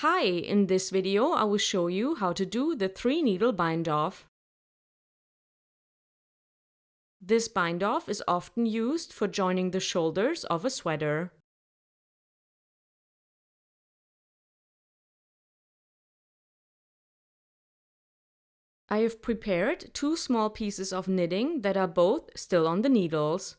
Hi, in this video I will show you how to do the 3-needle bind-off. This bind-off is often used for joining the shoulders of a sweater. I have prepared 2 small pieces of knitting that are both still on the needles.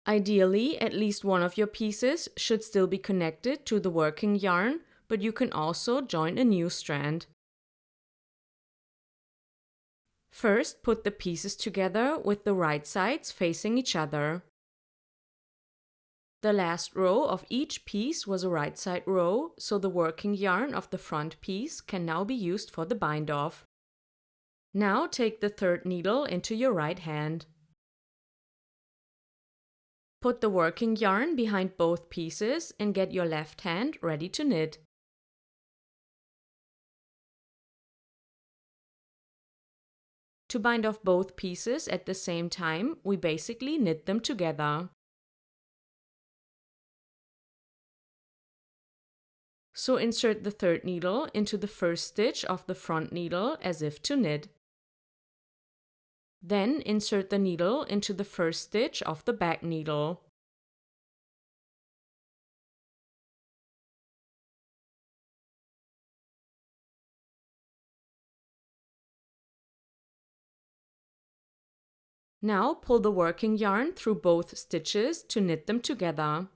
Ideally, at least one of your pieces should still be connected to the working yarn, but you can also join a new strand. First, put the pieces together with the right sides facing each other. The last row of each piece was a right side row, so the working yarn of the front piece can now be used for the bind-off. Now take the 3rd needle into your right hand. Put the working yarn behind both pieces and get your left hand ready to knit. To bind off both pieces at the same time, we basically knit them together. So insert the 3rd needle into the 1st stitch of the front needle as if to knit. Then insert the needle into the 1st stitch of the back needle. Now pull the working yarn through both stitches to knit them together.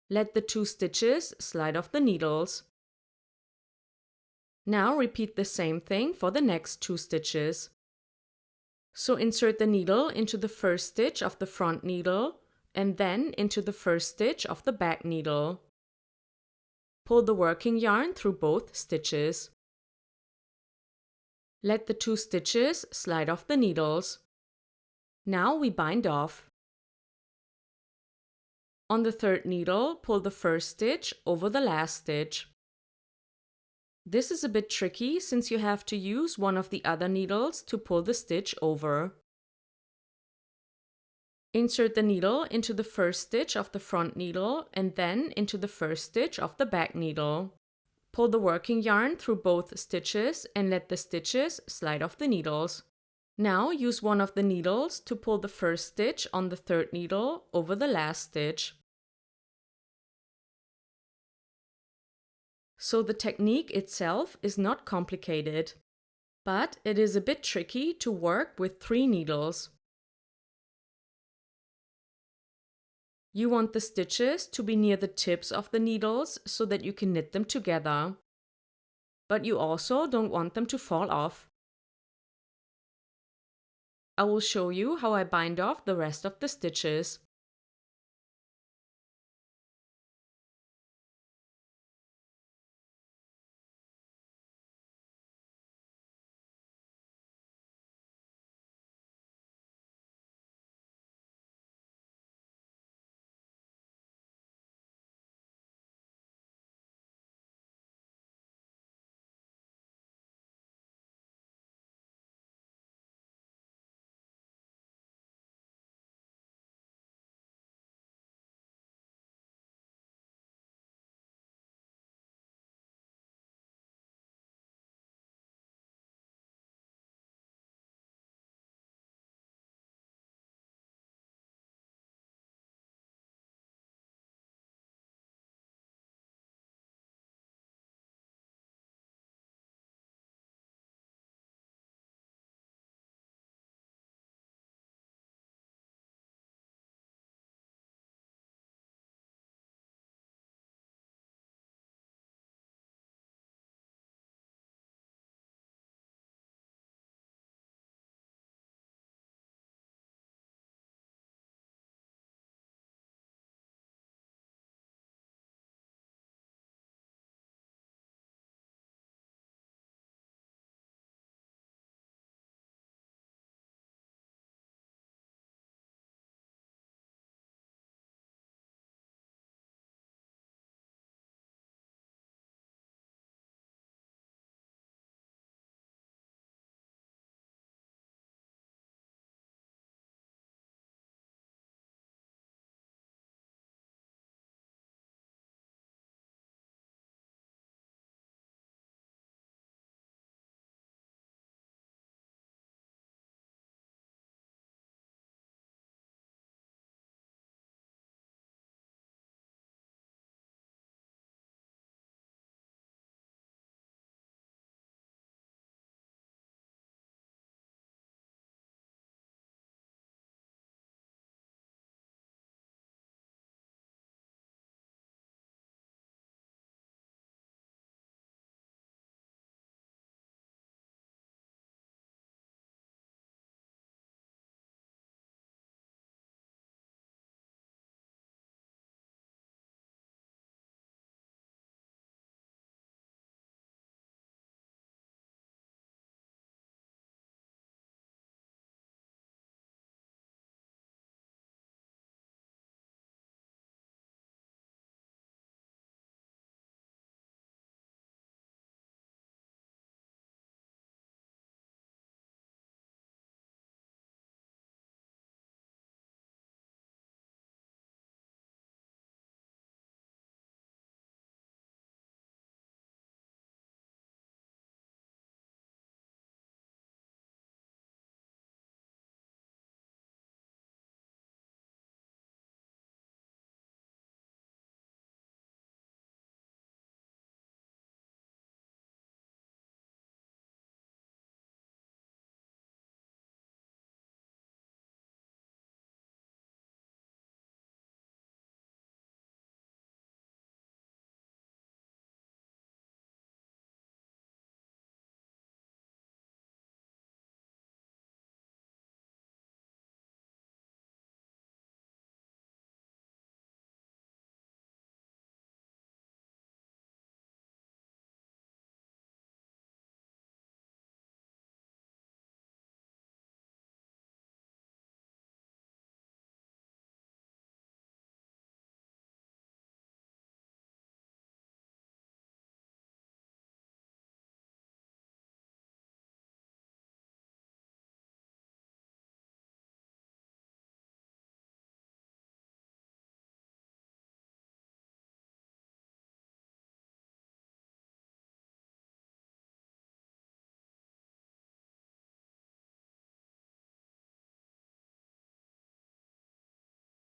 Let the 2 stitches slide off the needles. Now repeat the same thing for the next 2 stitches. So insert the needle into the 1st stitch of the front needle and then into the 1st stitch of the back needle. Pull the working yarn through both stitches. Let the 2 stitches slide off the needles. Now we bind off. On the 3rd needle, pull the 1st stitch over the last stitch. This is a bit tricky since you have to use one of the other needles to pull the stitch over. Insert the needle into the 1st stitch of the front needle and then into the 1st stitch of the back needle. Pull the working yarn through both stitches and let the stitches slide off the needles. Now use one of the needles to pull the 1st stitch on the 3rd needle over the last stitch. So the technique itself is not complicated, but it is a bit tricky to work with 3 needles. You want the stitches to be near the tips of the needles so that you can knit them together. But you also don't want them to fall off. I will show you how I bind off the rest of the stitches.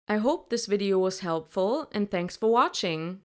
I hope this video was helpful and thanks for watching.